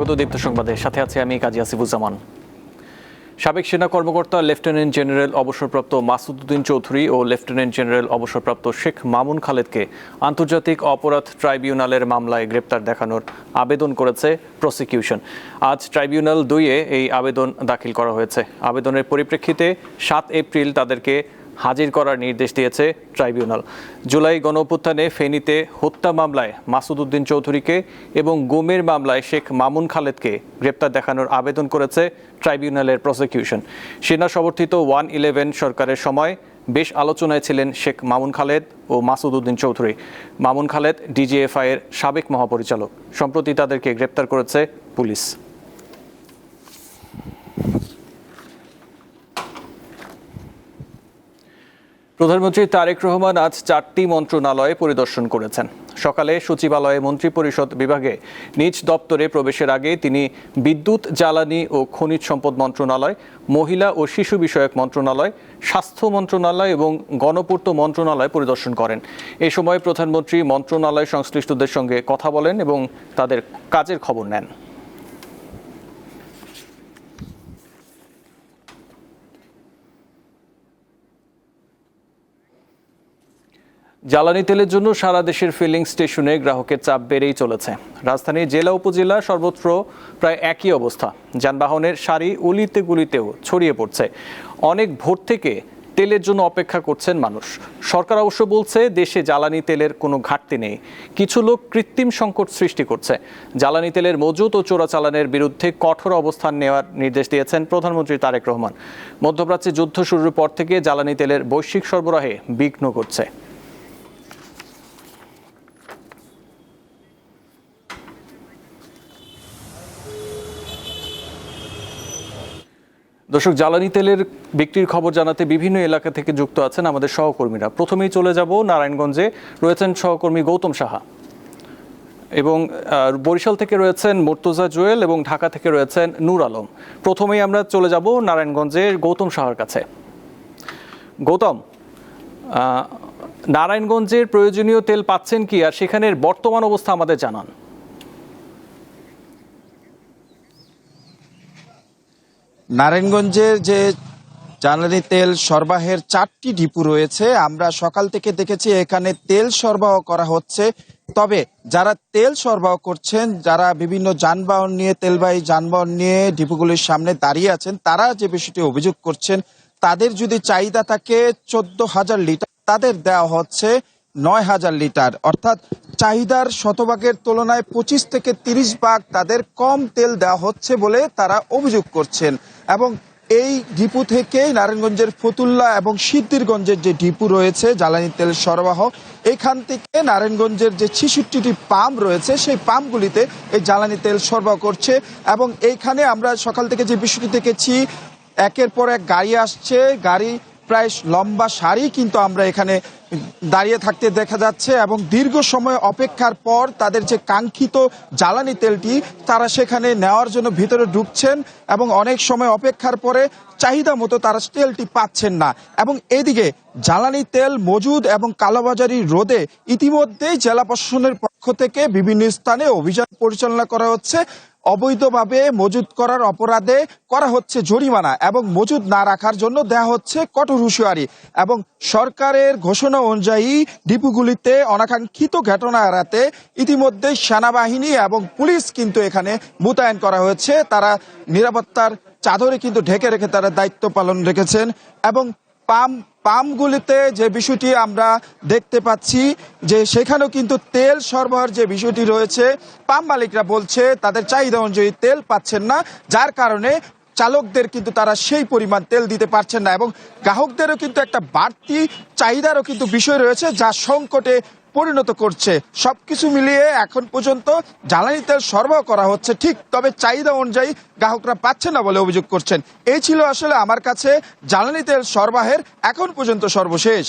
স্বাগত দীপ্ত সংবাদে, সাথে আছে আমি কাজী আসিফুজ্জামান। সাবেক সেনা কর্মকর্তা লেফটেন্যান্ট জেনারেল অবসরপ্রাপ্ত মাসুদ উদ্দিন চৌধুরী ও লেফটেন্যান্ট জেনারেল অবসরপ্রাপ্ত শেখ মামুন খালেদকে আন্তর্জাতিক অপরাধ ট্রাইব্যুনালের মামলায় গ্রেপ্তার দেখানোর আবেদন করেছে প্রসিকিউশন। আজ ট্রাইব্যুনাল 2-এ এই আবেদন দাখিল করা হয়েছে। আবেদনের পরিপ্রেক্ষিতে 7 এপ্রিল তাদেরকে হাজির করার নির্দেশ দিয়েছে ট্রাইব্যুনাল। জুলাই গণঅভ্যুত্থানে ফেনীতে হত্যা মামলায় মাসুদ উদ্দিন চৌধুরীকে এবং গুমের মামলায় শেখ মামুন খালেদকে গ্রেপ্তার দেখানোর আবেদন করেছে ট্রাইব্যুনালের প্রসিকিউশন। সেনা সমর্থিত 111 সরকারের সময় বেশ আলোচনায় ছিলেন শেখ মামুন খালেদ ও মাসুদ উদ্দিন চৌধুরী। মামুন খালেদ ডিজিএফআই এর সাবেক মহাপরিচালক। সম্প্রতি তাদেরকে গ্রেপ্তার করেছে পুলিশ। প্রধানমন্ত্রী তারেক রহমান আজ 4টি মন্ত্রণালয় পরিদর্শন করেছেন। সকালে সচিবালয়ে মন্ত্রিপরিষদ বিভাগে নিজ দপ্তরে প্রবেশের আগে তিনি বিদ্যুৎ, জ্বালানি ও খনিজ সম্পদ মন্ত্রণালয়, মহিলা ও শিশু বিষয়ক মন্ত্রণালয়, স্বাস্থ্য মন্ত্রণালয় এবং গণপূর্ত মন্ত্রণালয় পরিদর্শন করেন। এ সময় প্রধানমন্ত্রী মন্ত্রণালয় সংশ্লিষ্টদের সঙ্গে কথা বলেন এবং তাদের কাজের খবর নেন। জ্বালানি তেলের জন্য সারা দেশের ফিলিং স্টেশনে গ্রাহকের চাপ বেড়েই চলেছে। রাজধানীর জেলা উপজেলা সর্বত্র প্রায় একই অবস্থা। যানবাহনের সারি অলিতে গলিতেও ছড়িয়ে পড়ছে। অনেক ভোর থেকে তেলের জন্য অপেক্ষা করছেন মানুষ। সরকার অবশ্য বলছে দেশে জ্বালানি তেলের কোনো ঘাটতি নেই। কিছু লোক কৃত্রিম সংকট সৃষ্টি করছে। জ্বালানি তেলের মজুত ও চোরাচালানের বিরুদ্ধে কঠোর অবস্থান নেওয়ার নির্দেশ দিয়েছেন প্রধানমন্ত্রী তারেক রহমান। মধ্যপ্রাচ্যে যুদ্ধ শুরুর পর থেকে জ্বালানি তেলের বৈশ্বিক সরবরাহে বিঘ্ন ঘটছে। দর্শক, জ্বালানি তেলের বিক্রির খবর জানাতে বিভিন্ন এলাকা থেকে যুক্ত আছেন আমাদের সহকর্মীরা। প্রথমেই চলে যাব নারায়ণগঞ্জে, রয়েছেন সহকর্মী গৌতম সাহা, এবং বরিশাল থেকে রয়েছেন মুর্তজা জুয়েল এবং ঢাকা থেকে রয়েছেন নূর আলম। প্রথমেই আমরা চলে যাব নারায়ণগঞ্জের গৌতম সাহার কাছে। গৌতম, নারায়ণগঞ্জের প্রয়োজনীয় তেল পাচ্ছেন কি, আর সেখানের বর্তমান অবস্থা আমাদের জানান। নারায়ণগঞ্জের যে জ্বালানি তেল সরবরাহের 4টি ডিপো রয়েছে, আমরা সকাল থেকে দেখেছি এখানে তেল সরবরাহ করা হচ্ছে। তবে যারা তেল সরবরাহ করছেন, যারা বিভিন্ন যানবাহন নিয়ে, তেলবাহী যানবাহন নিয়ে ডিপোগুলির সামনে দাঁড়িয়ে আছেন, তারা যে বিষয়টি অভিযোগ করছেন, তাদের যদি চাহিদা থাকে 14,000 লিটার, তাদের দেওয়া হচ্ছে 9,000 লিটার, অর্থাৎ চাহিদার শতভাগের তুলনায় 25 থেকে 30 ভাগ তাদের কম তেল দেওয়া হচ্ছে বলে তারা অভিযোগ করছেন। এবং এই ডিপো থেকে নারায়ণগঞ্জের ফতুল্লা এবং সিদ্ধিরগঞ্জের যে ডিপো রয়েছে জ্বালানি তেল সরবরাহ, এখান থেকে নারায়ণগঞ্জের যে 66টি পাম্প রয়েছে, সেই পাম্পগুলিতে এই জ্বালানি তেল সরবরাহ করছে। এবং এইখানে আমরা সকাল থেকে যে বিষয়টি দেখেছি, একের পর এক গাড়ি আসছে, গাড়ি প্রায় লম্বা সারি কিন্তু আমরা এখানে দাঁড়িয়ে থাকতে দেখা যাচ্ছে। এবং দীর্ঘ সময় অপেক্ষার পর তাদের যে কাঙ্ক্ষিত জ্বালানি তেলটি তারা সেখানে নেওয়ার জন্য ভিতরে ঢুকছেন, এবং অনেক সময় অপেক্ষার পরে চাহিদা মতো তারা তেলটি পাচ্ছেন না। এবং এদিকে জ্বালানি তেল মজুদ এবং কালোবাজারি রোধে ইতিমধ্যেই জেলা প্রশাসনের পক্ষ থেকে বিভিন্ন স্থানে অভিযান পরিচালনা করা হচ্ছে। অবৈধভাবে মজুদ করার অপরাধে করা হচ্ছে জরিমানা, এবং মজুদ না রাখার জন্য দেওয়া হচ্ছে কঠোর হুঁশিয়ারি। এবং সরকারের ঘোষণা অনুযায়ী ডিপোগুলিতে অনাকাঙ্ক্ষিত ঘটনা এড়াতে ইতিমধ্যে সেনাবাহিনী এবং পুলিশ কিন্তু এখানে মোতায়েন করা হয়েছে। তারা নিরাপত্তার চাদরে কিন্তু ঢেকে রেখে তারা দায়িত্ব পালন রেখেছেন। এবং পাম্পগুলিতে যে বিষয়টি আমরা দেখতে পাচ্ছি, যে সেখানেও কিন্তু তেল সরবরাহের যে বিষয়টি রয়েছে, পাম্প মালিকরা বলছে তাদের চাহিদা অনুযায়ী তেল পাচ্ছেন না, যার কারণে চালকদের কিন্তু তারা সেই পরিমাণ তেল দিতে পারছেন না। এবং গ্রাহকদেরও কিন্তু একটা বাড়তি চাহিদারও কিন্তু বিষয় রয়েছে, যা সংকটে পরিণত করছে। সবকিছু মিলিয়ে এখন পর্যন্ত জ্বালানি তেল সরবরাহ করা হচ্ছে ঠিক, তবে চাহিদা অনুযায়ী গ্রাহকরা পাচ্ছে না বলে অভিযোগ করছেন। এই ছিল আসলে আমার কাছে জ্বালানি তেল সরবরাহের এখন পর্যন্ত সর্বশেষ।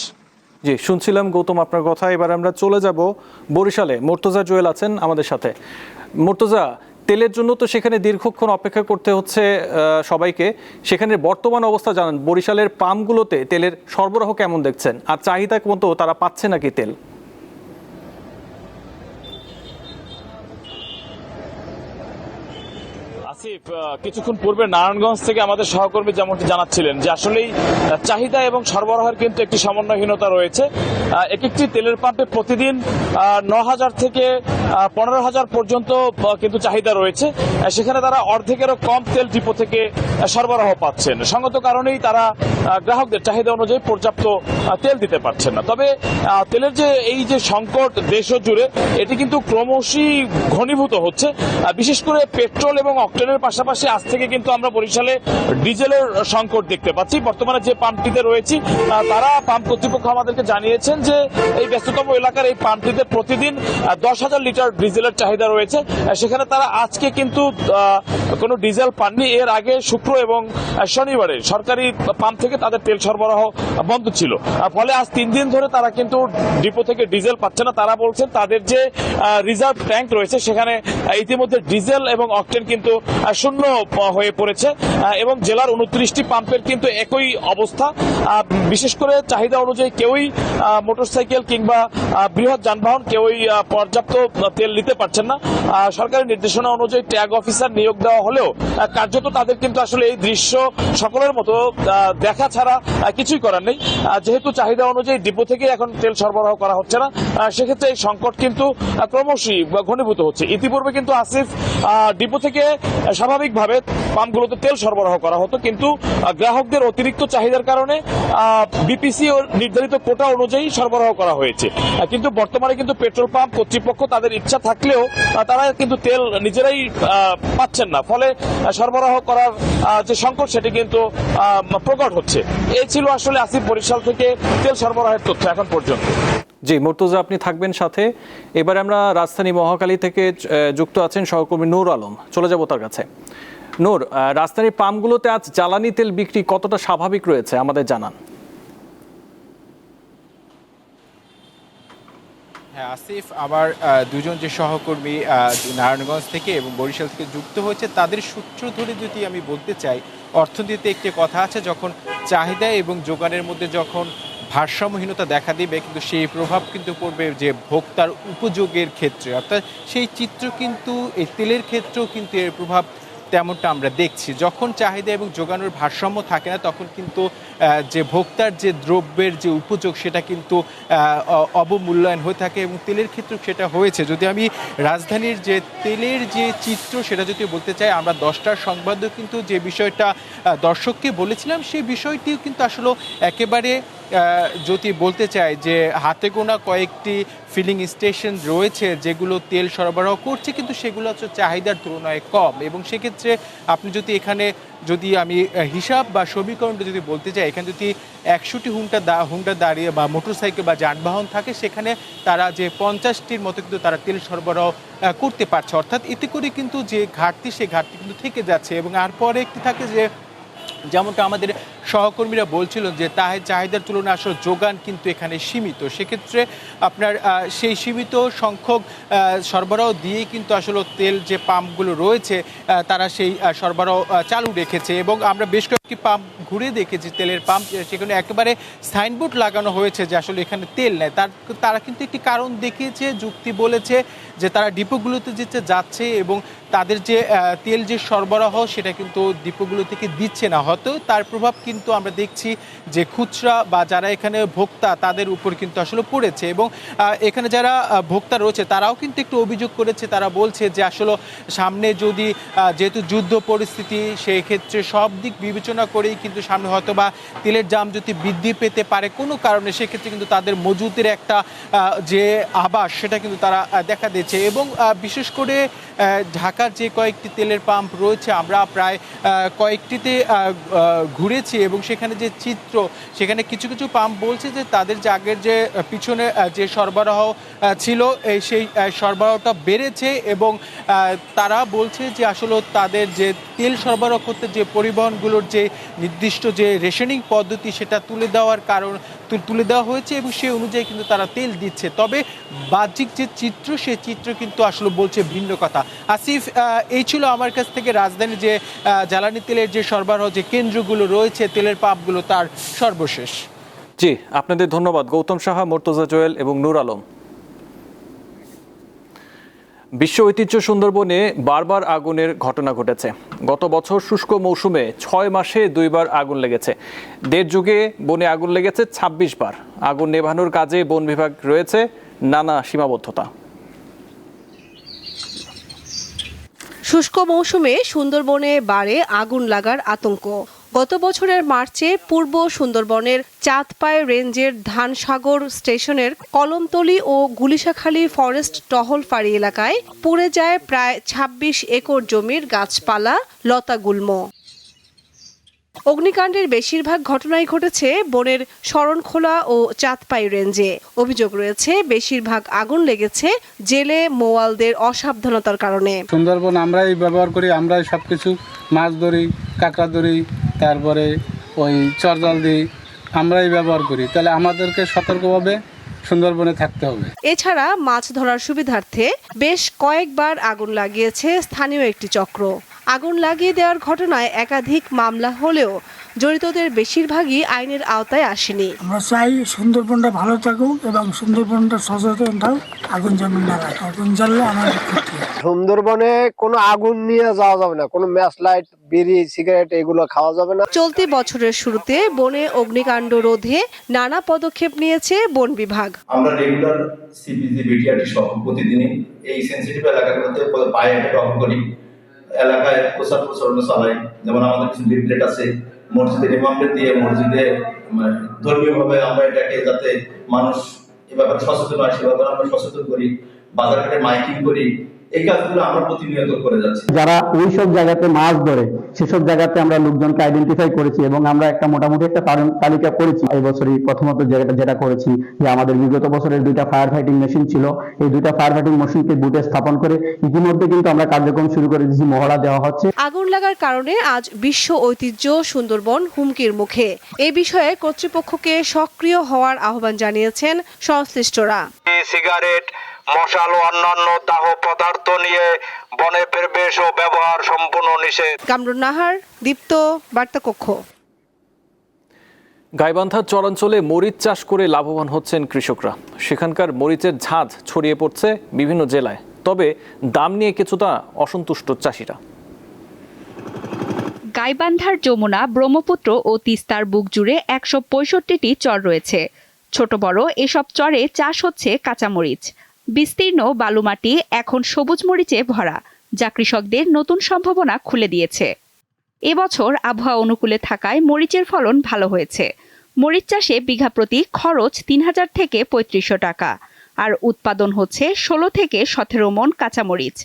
জি, শুনছিলাম গৌতম আপনার কথা। এবার আমরা চলে যাব বরিশালে। মুর্তজা জুয়েল আছেন আমাদের সাথে। মুর্তজা, তেলের জন্য তো সেখানে দীর্ঘক্ষণ অপেক্ষা করতে হচ্ছে সবাইকে, সেখানে বর্তমান অবস্থা জানান। বরিশালের পাম্পগুলোতে তেলের সরবরাহ কেমন দেখছেন, আর চাহিদা মতো তারা পাচ্ছে নাকি তেল? কিছুক্ষণ পূর্বে নারায়ণগঞ্জ থেকে আমাদের সহকর্মী যেমনটি জানাচ্ছিলেন যে আসলেই চাহিদা এবং সরবরাহের কিন্তু একটি সমন্বয়হীনতা রয়েছে। এক একটি তেলের পাম্পে প্রতিদিন 9,000 থেকে 15,000 পর্যন্ত কিন্তু চাহিদা রয়েছে। সেখানে তারা অর্ধেকেরও কম তেল ডিপো থেকে সরবরাহ পাচ্ছেন। সঙ্গত কারণেই তারা গ্রাহকদের চাহিদা অনুযায়ী পর্যাপ্ত তেল দিতে পারছেন না। তবে তেলের যে এই যে সংকট দেশ জুড়ে এটি কিন্তু ক্রমশই ঘনীভূত হচ্ছে। বিশেষ করে পেট্রোল এবং অক্টেনের পাশাপাশি আজ থেকে কিন্তু আমরা বরিশালে ডিজেলের সংকট দেখতে পাচ্ছি। বর্তমানে যে পাম্পটিতে রয়েছি তারা পাম্প কর্তৃপক্ষ আমাদেরকে জানিয়েছেন যে এই ব্যস্ততম এলাকার এই পাম্পটিতে প্রতিদিন 10,000 লিটার ডিজেলের চাহিদা রয়েছে। সেখানে তারা আজকে কিন্তু কোনো ডিজেল পাননি। এর আগে শুক্র এবং শনিবারে সরকারি পাম্প থেকে তাদের তেল সরবরাহ বন্ধ ছিল। ফলে আজ 3 দিন ধরে তারা কিন্তু ডিপো থেকে ডিজেল পাচ্ছে না। তারা বলছেন তাদের যে রিজার্ভ ট্যাঙ্ক রয়েছে সেখানে ইতিমধ্যে ডিজেল এবং অক্টেন কিন্তু শূন্য হয়ে পড়েছে এবং জেলার 29টি পাম্পের কিন্তু একই অবস্থা। বিশেষ করে চাহিদা অনুযায়ী কেউই মোটরসাইকেল কিংবা বৃহৎ যানবাহন কেউই পর্যাপ্ত তেল নিতে পারছেন না। সরকারি নির্দেশনা অনুযায়ী ট্যাগ অফিসার নিয়োগ দেওয়া হলেও কার্যত তাদের কিন্তু আসলে এই দৃশ্য সকলের মতো দেখা ছাড়া কিছুই করার নেই। যেহেতু চাহিদা অনুযায়ী ডিপো থেকে এখন তেল সরবরাহ করা হচ্ছে না, সেক্ষেত্রে এই সংকট কিন্তু ক্রমশই ঘনীভূত হচ্ছে। ইতিপূর্বে কিন্তু আসিফ ডিপো থেকে স্বাভাবিকভাবে পাম্পগুলোতে তেল সরবরাহ করা হতো, কিন্তু গ্রাহকদের অতিরিক্ত চাহিদার কারণে বিপিসি ও নির্ধারিত কোটা অনুযায়ী সরবরাহ করা হয়েছে। কিন্তু বর্তমানে কিন্তু পেট্রোল পাম্প কর্তৃপক্ষ তাদের ইচ্ছা থাকলেও তারা কিন্তু তেল নিজেরাই পাচ্ছেন না। ফলে সরবরাহ করার যে সংকট সেটি কিন্তু প্রকট হচ্ছে। এই ছিল আসলে আসিফ বরিশাল থেকে তেল সরবরাহের তথ্য এখন পর্যন্ত। জি মুর্তজা, আপনি থাকবেন সাথে। এবার আমরা রাজধানী মহাখালী থেকে যুক্ত আছেন সহকর্মী নূর আলম, চলে যাব তার কাছে। নূর, রাজধানীর পাম্পগুলোতে আজ জ্বালানি তেল বিক্রি কতটা স্বাভাবিক রয়েছে আমাদের জানান। হ্যাঁ আসিফ, আমার দুজন যে সহকর্মী নারায়ণগঞ্জ থেকে এবং বরিশাল থেকে যুক্ত হয়েছে তাদের সূত্র ধরে যদি আমি বলতে চাই, অর্থনীতিতে একটি কথা আছে, যখন চাহিদা এবং যোগানের মধ্যে যখন ভারসাম্যহীনতা দেখা দিবে কিন্তু সেই প্রভাব কিন্তু পড়বে যে ভোক্তার উপযোগের ক্ষেত্রে, অর্থাৎ সেই চিত্র কিন্তু এই তেলের ক্ষেত্রেও কিন্তু এর প্রভাব তেমনটা আমরা দেখছি। যখন চাহিদা এবং যোগানোর ভারসাম্য থাকে না তখন কিন্তু যে ভোক্তার যে দ্রব্যের যে উপযোগ সেটা কিন্তু অবমূল্যায়ন হয়ে থাকে এবং তেলের ক্ষেত্রেও সেটা হয়েছে। যদি আমি রাজধানীর যে তেলের যে চিত্র সেটা যদি বলতে চাই, আমরা 10টার সংবাদেও কিন্তু যে বিষয়টা দর্শককে বলেছিলাম সেই বিষয়টিও কিন্তু আসলে একেবারে যদি বলতে চাই যে হাতে গোনা কয়েকটি ফিলিং স্টেশন রয়েছে যেগুলো তেল সরবরাহ করছে, কিন্তু সেগুলো হচ্ছে চাহিদার তুলনায় কম। এবং সেক্ষেত্রে আপনি যদি এখানে যদি আমি হিসাব বা সমীকরণটা যদি বলতে চাই, এখানে যদি 100টি হুন্ডা দাঁড়িয়ে বা মোটরসাইকেল বা যানবাহন থাকে, সেখানে তারা যে 50টির মতো কিন্তু তারা তেল সরবরাহ করতে পারছে। অর্থাৎ এতে করে কিন্তু যে ঘাটতি সে ঘাটতি কিন্তু থেকে যাচ্ছে। এবং আর পরে একটি থাকে যে যেমনটা আমাদের সহকর্মীরা বলছিল যে চাহিদার তুলনায় আসলে যোগান কিন্তু এখানে সীমিত। সেক্ষেত্রে আপনার সেই সীমিত সংখ্যক সরবরাহ দিয়ে কিন্তু আসলে তেল যে পাম্পগুলো রয়েছে তারা সেই সরবরাহ চালু রেখেছে। এবং আমরা বেশ কয়েকটি পাম্প ঘুরে দেখেছি তেলের পাম্প, সেখানে একেবারে সাইনবোর্ড লাগানো হয়েছে যে আসলে এখানে তেল নেয়। তারা কিন্তু একটি কারণ দেখিয়েছে, যুক্তি বলেছে যে তারা ডিপোগুলোতে যেতে যাচ্ছে এবং তাদের যে তেল যে সরবরাহ সেটা কিন্তু ডিপোগুলো থেকে দিচ্ছে না। হয়তো তার প্রভাব কিন্তু আমরা দেখছি যে খুচরা বা যারা এখানে ভোক্তা তাদের উপর কিন্তু আসলে পড়েছে। এবং এখানে যারা ভোক্তা রয়েছে তারাও কিন্তু একটু অভিযোগ করেছে, তারা বলছে যে আসলে সামনে যদি যেহেতু যুদ্ধ পরিস্থিতি, সেই ক্ষেত্রে সব দিক বিবেচনা করেই কিন্তু সামনে হয়তো বা তেলের দাম যদি বৃদ্ধি পেতে পারে কোনো কারণে, সেক্ষেত্রে কিন্তু তাদের মজুতের একটা যে আবাস সেটা কিন্তু তারা দেখা দিচ্ছে। এবং বিশেষ করে ঢাকার যে কয়েকটি তেলের পাম্প রয়েছে আমরা প্রায় কয়েকটিতে ঘুরেছি এবং সেখানে যে চিত্র, সেখানে কিছু কিছু পাম্প বলছে যে তাদের যে আগের যে পিছনে যে সরবরাহ ছিল সেই সরবরাহটা বেড়েছে এবং তারা বলছে যে আসলে তাদের যে তেল সরবরাহ করতে যে পরিবহনগুলোর যে নির্দিষ্ট যে রেশনিং পদ্ধতি সেটা তুলে দেওয়া হয়েছে এবং সেই অনুযায়ী কিন্তু তারা তেল দিচ্ছে। তবে বাহ্যিক যে চিত্র সেই চিত্র কিন্তু আসলে বলছে ভিন্ন কথা। আসিফ, এই ছিল আমার কাছ থেকে রাজধানীর যে জ্বালানি তেলের যে সরবরাহ যে কেন্দ্রগুলো রয়েছে তেলের পাম্পগুলো তার সর্বশেষ। জি, আপনাদের ধন্যবাদ গৌতম সাহা, মুর্তজা জোয়েল এবং নূর আলম। বিশ্ব ঐতিহ্য সুন্দরবনে বারবার আগুনের ঘটনা ঘটেছে। গত বছর শুষ্ক মৌসুমে 6 মাসে 2 বার আগুন লেগেছে। 1.5 যুগে বনে আগুন লেগেছে 26 বার। আগুন নেভানোর কাজে বন বিভাগ রয়েছে নানা সীমাবদ্ধতা। শুষ্ক মৌসুমে সুন্দরবনে বাড়ে আগুন লাগার আতঙ্ক। গত বছরের মার্চে পূর্ব সুন্দরবনের চাঁদপাই রেঞ্জের ধানসাগর স্টেশনের কলমতলী ও গুলিশাখালী ফরেস্ট টহল ফাঁড়ি এলাকায় পুড়ে যায় প্রায় 26 একর জমির গাছপালা, লতাগুল্ম। অগ্নিকাণ্ডের বেশিরভাগ ঘটনাই ঘটেছে বনের শরণখোলা ও চাঁদপাই রেঞ্জে। অভিযোগ রয়েছে বেশিরভাগ আগুন লেগেছে জেলে মোয়ালদের অসাবধানতার কারণে। সুন্দরবন আমরাই ব্যবহার করি, আমরাই সবকিছু মাছ ধরি, কাঁকড়া ধরি, তারপরে ওই চরজাল দিই, আমরাই ব্যবহার করি। তাহলে আমাদেরকে সতর্কভাবে সুন্দরবনে থাকতে হবে। এছাড়া মাছ ধরার সুবিধার্থে বেশ কয়েকবার আগুন লাগিয়েছে স্থানীয় একটি চক্র। আগুন লাগিয়ে দেওয়ার ঘটনায় একাধিক মামলা হলেও জড়িতদের বেশিরভাগই আইনের আওতায় আসেনি। আমরা চাই সুন্দরবনটা ভালো থাকুক এবং সুন্দরবনটা সচেতন থাকুক, আগুন যেমন না লাগে। আগুন জ্বললে আমাদের ক্ষতি। সুন্দরবনে কোনো আগুন নিয়ে যাওয়া যাবে না, কোনো ম্যাচ লাইট, বিড়ি, সিগারেট এগুলো খাওয়া যাবে না। চলতি বছরের শুরুতে বনে অগ্নিকাণ্ড রোধে নানা পদক্ষেপ নিয়েছে বন বিভাগ। আমরা রেগুলার সিপিজি, বিটিআরটি সহ প্রতিদিনই এই সেনসিটিভ এলাকাগুলোতে পায়ে হেঁটে টহল করি, এলাকায় প্রচার প্রচারণা চালাই। যেমন আমাদের কিছু লিফলেট আছে, মসজিদে ইমামদের দিয়ে মসজিদে ধর্মীয়ভাবে আমরা এটাকে যাতে মানুষ এ ব্যাপারে সচেতন হয় সেভাবে আমরা সচেতন করি, বাজারঘাটে মাইকিং করি। এই কাজগুলো আমরা প্রতিনিয়ত করে যাচ্ছি। যারা ওই সব জায়গাতে মাছ ধরে সেসব জায়গাতে আমরা লোকজনকে আইডেন্টিফাই করেছি এবং আমরা একটা মোটামুটি একটা তালিকা করেছি। এই বছরই প্রথমত যেটা করেছি যে আমাদের বিগত বছরের 2টা ফায়ার ফাইটিং মেশিন ছিল, এই 2টা ফায়ার ফাইটিং মেশিনকে বুথে স্থাপন করে ইতিমধ্যে কিন্তু আমরা কার্যক্রম শুরু করে দিয়েছি, মহড়া দেওয়া হচ্ছে। আগুন লাগার কারণে আজ বিশ্ব ঐতিহ্য সুন্দরবন হুমকির মুখে। এই বিষয়ে কর্তৃপক্ষকে সক্রিয় হওয়ার আহ্বান জানিয়েছেন সংশ্লিষ্টরা। সিগারেট, মশাল ও অন্যান্য দাহ পদার্থ নিয়ে বনে প্রবেশ ও ব্যবহার সম্পূর্ণ নিষেধ। কামরুন নাহার, দীপ্ত, বার্তা কক্ষ। গাইবান্ধার চরাঞ্চলে মরিচ চাষ করে লাভবান হচ্ছেন কৃষকরা। সেখানকার মরিচের ঝাঁজ ছড়িয়ে পড়ছে বিভিন্ন জেলায়, তবে দাম নিয়ে কিছুটা অসন্তুষ্ট চাষিরা। গাইবান্ধার যমুনা, ব্রহ্মপুত্র ও তিস্তার বুক জুড়ে 165টি চর রয়েছে। ছোট বড় এসব চরে চাষ হচ্ছে কাঁচামরিচ। বিস্তীর্ণ বালুমাটি এখন সবুজ মরিচে ভরা, যা কৃষকদের নতুন সম্ভাবনা খুলে দিয়েছে। এবছর আবহাওয়া অনুকূলে থাকায় মরিচের ফলন ভালো হয়েছে। মরিচ চাষে বিঘা প্রতি খরচ 3000 থেকে 3500 টাকা, আর উৎপাদন হচ্ছে 16 থেকে 17 মণ কাঁচামরিচ,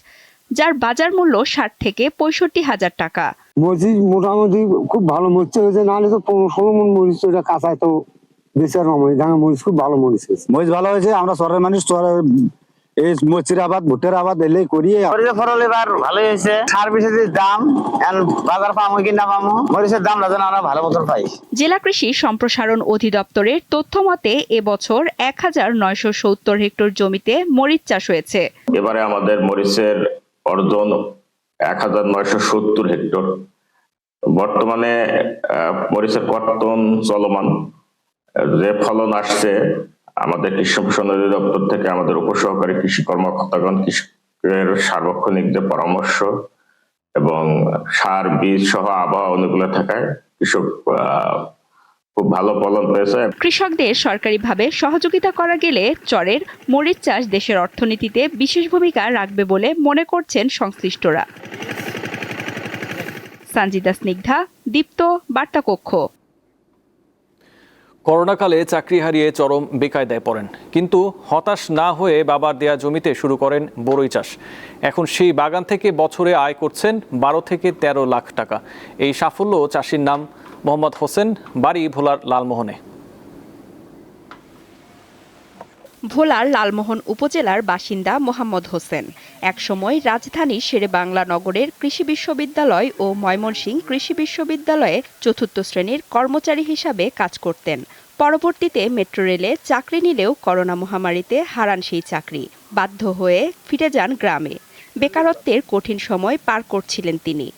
যার বাজার মূল্য 60 থেকে 65,000 টাকা। মরিচ মোটামুটি খুব ভালো মরিচ হয়েছে, নাহলে তো 15-16 মণ মরিচ ওটা কাঁচায় তো বেচার মরিচ। মরিচ খুব ভালো মরিচ হয়েছে, মরিচ ভালো হয়েছে। আমরা চরের মানুষ, চরের এই মরিচের আবাদ, ভুট্টার আবাদ এলে করি। ফলন এবার ভালোই হয়েছে। সার বিশেষের দাম বাজার পাবো কি না পাবো, মরিচের দাম যেন আমরা ভালো মতন পাই। জেলা কৃষি সম্প্রসারণ অধিদপ্তরের তথ্য মতে এবছর 1970 হেক্টর জমিতে মরিচ চাষ হয়েছে। এবারে আমাদের মরিচের অর্জন 1970 হেক্টর। বর্তমানে মরিচের কর্তন চলমান, যে ফলন আসছে আমাদের কৃষি সম্প্রসারণ অধিদপ্তর থেকে আমাদের উপসহকারী কৃষি কর্মকর্তাগণ কৃষকের সার্বক্ষণিক যে পরামর্শ এবং সার, বীজ সহ আবহাওয়া অনুকূলে থাকায় কৃষক খুব ভালো ফলন পেয়েছে। কৃষকদের সরকারিভাবে সহযোগিতা করা গেলে চরের মরিচ চাষ দেশের অর্থনীতিতে বিশেষ ভূমিকা রাখবে বলে মনে করছেন সংশ্লিষ্টরা। সঞ্জিদা স্নিগ্ধা, দীপ্ত, বার্তা কক্ষ। করোনাকালে চাকরি হারিয়ে চরম বেকায়দায় পড়েন, কিন্তু হতাশ না হয়ে বাবার দেয়া জমিতে শুরু করেন বরই চাষ। এখন সেই বাগান থেকে বছরে আয় করছেন 12 থেকে 13 লাখ টাকা। এই সাফল্য চাষির নাম মোহাম্মদ হোসেন, বাড়ি ভোলার লালমোহনে। ভোলার লালমোহন উপজেলার বাসিন্দা মোহাম্মদ হোসেন একসময় রাজধানী শেরেবাংলা নগরের কৃষি বিশ্ববিদ্যালয় ও ময়মনসিংহ কৃষি বিশ্ববিদ্যালয়ে 4র্থ শ্রেণীর কর্মচারী হিসাবে কাজ করতেন। পরবর্তীতে মেট্রো রেলে চাকরি নিলেও করোনা মহামারীতে হারান সেই চাকরি। বাধ্য হয়ে ফিরে যান গ্রামে। বেকারত্বের কঠিন সময় পার করছিলেন তিনি।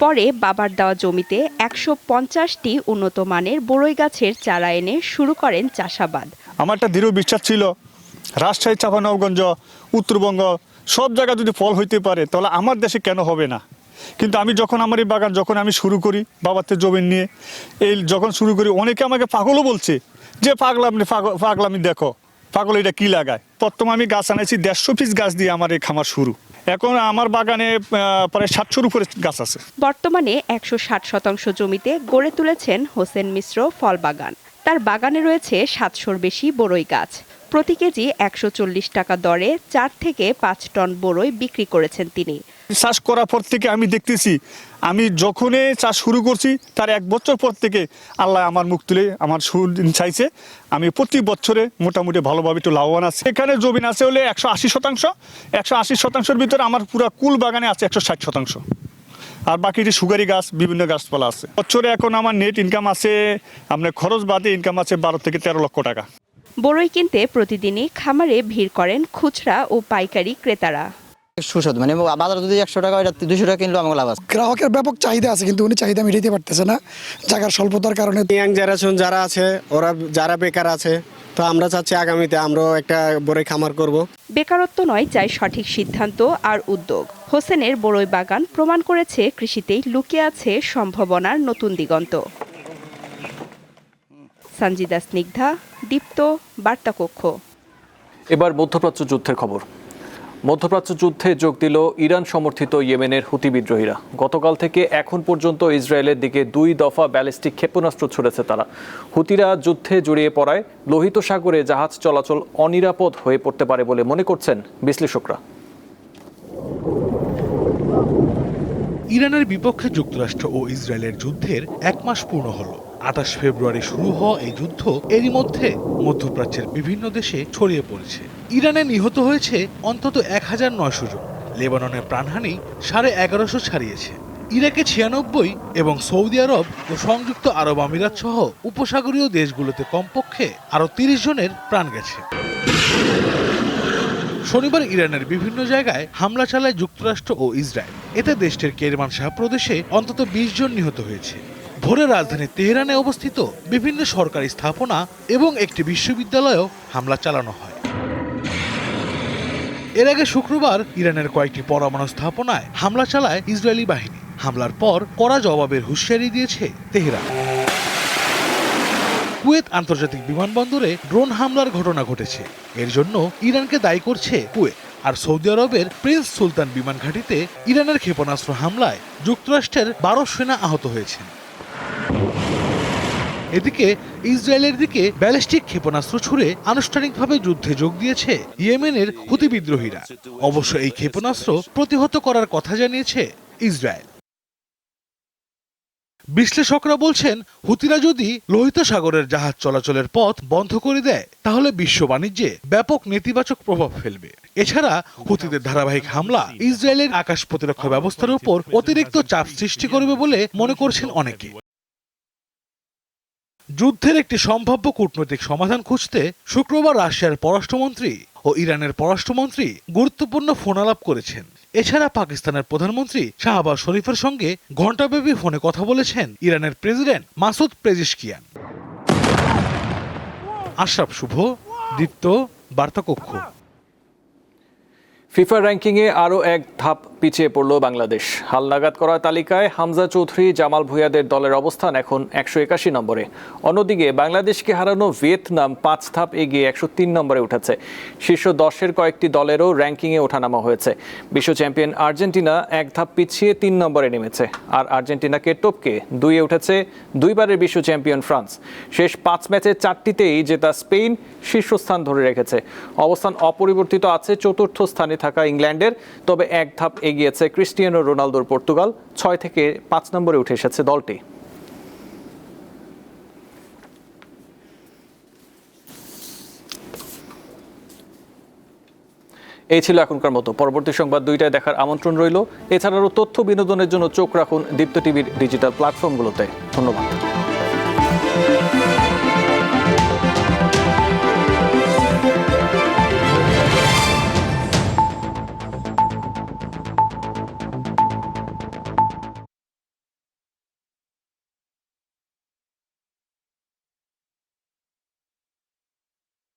পরে বাবার দেওয়া জমিতে 150টি উন্নত মানের বরই গাছের চারা এনে শুরু করেন চাষাবাদ। আমার একটা দৃঢ় বিশ্বাস ছিল রাজশাহী, চাঁপাইনবাবগঞ্জ, উত্তরবঙ্গ সব জায়গায় যদি ফল হইতে পারে তাহলে আমার দেশে কেন হবে না? কিন্তু আমি যখন আমার এই বাগান যখন আমি শুরু করি বাবার থেকে জমি নিয়ে যখন শুরু করি, অনেকে আমাকে পাগলও বলছে যে পাগলামি দেখো, পাগল এটা কি লাগায়। প্রথম আমি গাছ আনাইছি 150 পিস গাছ দিয়ে আমার এই খামার শুরু। এখন আমার বাগানে প্রায় 700-র উপরে গাছ আছে। বর্তমানে 160 শতাংশ জমিতে গড়ে তুলেছেন হোসেন মিশ্র ফল বাগান। তার বাগানে রয়েছে 700-র বেশি বড়ই গাছ। প্রতি কেজি 140 টাকা দরে 4 থেকে 5 টন বড়ই বিক্রি করেছেন তিনি। চাষ করার পর থেকে আমি দেখতেছি, আমি যখনই চাষ শুরু করছি তার 1 বছর পর থেকে আল্লাহ আমার মুখ তুলে আমার সুদিন চাইছে। আমি প্রতি বছরে মোটামুটি ভালোভাবে একটু লাভবান আছি। এখানে জমি আছে হলে 180 শতাংশ। 180 শতাংশের ভিতরে আমার পুরো কুল বাগানে আছে 160 শতাংশ। আর বাকিটি সুগারি গাছ, বিভিন্ন গাছপালা আছে। বছরে এখন আমার নেট ইনকাম আছে, আপনার খরচ বাদে ইনকাম আছে 12 থেকে 13 লক্ষ টাকা। বড়ই কিনতে প্রতিদিনই খামারে ভিড় করেন খুচরা ও পাইকারি ক্রেতারা। সুস্বাদু, মানে বাজারে যদি 100 টাকা, এটা 200 টাকা কিনলেও আমাকে লাভ আছে। গ্রাহকের ব্যাপক চাহিদা আছে, কিন্তু উনি চাহিদা মিটাতে পারতেছে না জায়গার স্বল্পতার কারণে। ইয়াং জেনারেশন যারা আছে, ওরা যারা বেকার আছে, তো আমরা চাচ্ছি আগামীতে আমরাও একটা বড়ই খামার করব। বেকারত্ব নয়, চাই সঠিক সিদ্ধান্ত আর উদ্যোগ। হোসেনের বড়ই বাগান প্রমাণ করেছে কৃষিতেই লুকিয়ে আছে সম্ভাবনার নতুন দিগন্ত। সঞ্জিদা স্নিগ্ধা, দীপ্ত, বার্তাকক্ষ। এবার মধ্যপ্রাচ্য যুদ্ধের খবর। মধ্যপ্রাচ্য যুদ্ধে যোগ দিল ইরান সমর্থিত ইয়েমেনের হুতি বিদ্রোহীরা। গতকাল থেকে এখন পর্যন্ত ইসরায়েলের দিকে 2 দফা ব্যালিস্টিক ক্ষেপণাস্ত্র ছুড়েছে তারা। হুতিরা যুদ্ধে জড়িয়ে পড়ায় লোহিত সাগরে জাহাজ চলাচল অনিরাপদ হয়ে পড়তে পারে বলে মনে করছেন বিশ্লেষকরা। ইরানের বিপক্ষে যুক্তরাষ্ট্র ও ইসরায়েলের যুদ্ধের 1 মাস পূর্ণ হলো। 28 ফেব্রুয়ারি শুরু হওয়া এই যুদ্ধ এরই মধ্যে মধ্যপ্রাচ্যের বিভিন্ন দেশে ছড়িয়ে পড়েছে। ইরানে নিহত হয়েছে অন্তত 1900 জন। লেবাননের প্রাণহানি 1150 ছাড়িয়েছে। ইরাকে 96 এবং সৌদি আরব ও সংযুক্ত আরব আমিরাত সহ উপসাগরীয় দেশগুলোতে কমপক্ষে আরও 30 জনের প্রাণ গেছে। শনিবার ইরানের বিভিন্ন জায়গায় হামলা চালায় যুক্তরাষ্ট্র ও ইসরায়েল। এতে দেশটির কেরমানশাহ প্রদেশে অন্তত 20 জন নিহত হয়েছে। ভোরে রাজধানী তেহরানে অবস্থিত বিভিন্ন সরকারি স্থাপনা এবং একটি বিশ্ববিদ্যালয়েও হামলা চালানো হয়। এর আগে শুক্রবার ইরানের কয়েকটি পরমাণু স্থাপনায় হামলা চালায় ইসরায়েলি বাহিনী। হামলার পর কড়া জবাবের হুঁশিয়ারি দিয়েছে তেহরান। কুয়েত আন্তর্জাতিক বিমানবন্দরে ড্রোন হামলার ঘটনা ঘটেছে। এর জন্য ইরানকে দায়ী করছে কুয়েত। আর সৌদি আরবের প্রিন্স সুলতান বিমান ঘাঁটিতে ইরানের ক্ষেপণাস্ত্র হামলায় যুক্তরাষ্ট্রের 12 সেনা আহত হয়েছেন। এদিকে ইসরায়েলের দিকে ব্যালিস্টিক ক্ষেপণাস্ত্র ছুড়ে আনুষ্ঠানিকভাবে যুদ্ধে যোগ দিয়েছে ইয়েমেনের হুতি বিদ্রোহীরা। অবশ্য এই ক্ষেপণাস্ত্র প্রতিহত করার কথা জানিয়েছে ইসরায়েল। বিশ্লেষকরা বলছেন, হুতিরা যদি লোহিত সাগরের জাহাজ চলাচলের পথ বন্ধ করে দেয় তাহলে বিশ্ব বাণিজ্যে ব্যাপক নেতিবাচক প্রভাব ফেলবে। এছাড়া হুতিদের ধারাবাহিক হামলা ইসরায়েলের আকাশ প্রতিরক্ষা ব্যবস্থার উপর অতিরিক্ত চাপ সৃষ্টি করবে বলে মনে করছেন অনেকে। যুদ্ধের একটি সম্ভাব্য কূটনৈতিক সমাধান খুঁজতে শুক্রবার রাশিয়ার পররাষ্ট্রমন্ত্রী ও ইরানের পররাষ্ট্রমন্ত্রী গুরুত্বপূর্ণ ফোনালাপ করেছেন। এছাড়া পাকিস্তানের প্রধানমন্ত্রী শাহবাজ শরীফের সঙ্গে ঘণ্টাব্যাপী ফোনে কথা বলেছেন ইরানের প্রেসিডেন্ট মাসুদ পেজিশকিয়ান। আশরাফ শুভ, দীপ্ত, বার্তাকক্ষ। ফিফা র্যাঙ্কিংয়ে আরও এক ধাপ পিছিয়ে পড়ল বাংলাদেশ। হালনাগাদ করা তালিকায় হামজা চৌধুরী, জামাল ভুঁইয়াদের দলের অবস্থান এখন 181 নম্বরে। অন্যদিকে বাংলাদেশকে হারানো ভিয়েতনাম 5 ধাপ এগিয়ে 103 নম্বরে উঠেছে। শীর্ষ 10-এর কয়েকটি দলেরও র্যাঙ্কিংয়ে ওঠানামা হয়েছে। বিশ্ব চ্যাম্পিয়ন আর্জেন্টিনা 1 ধাপ পিছিয়ে 3 নম্বরে নেমেছে। আর আর্জেন্টিনাকে টপকে 2-এ উঠেছে 2বারের বিশ্ব চ্যাম্পিয়ন ফ্রান্স। শেষ 5 ম্যাচে 4টিতেই জেতা স্পেন শীর্ষস্থান ধরে রেখেছে। অবস্থান অপরিবর্তিত আছে 4র্থ স্থানে থাকা ইংল্যান্ডের। তবে 1 ধাপ এগিয়েছে ক্রিস্টিয়ানো রোনালদোর পর্তুগাল। 6 থেকে 5 নম্বরে উঠে এসেছে দলটি। এই ছিল এখনকার মতো। পরবর্তী সংবাদ 2টায় দেখার আমন্ত্রণ রইল। এছাড়াও তথ্য বিনোদনের জন্য চোখ রাখুন দীপ্ত টিভির ডিজিটাল প্ল্যাটফর্মগুলোতে। ধন্যবাদ।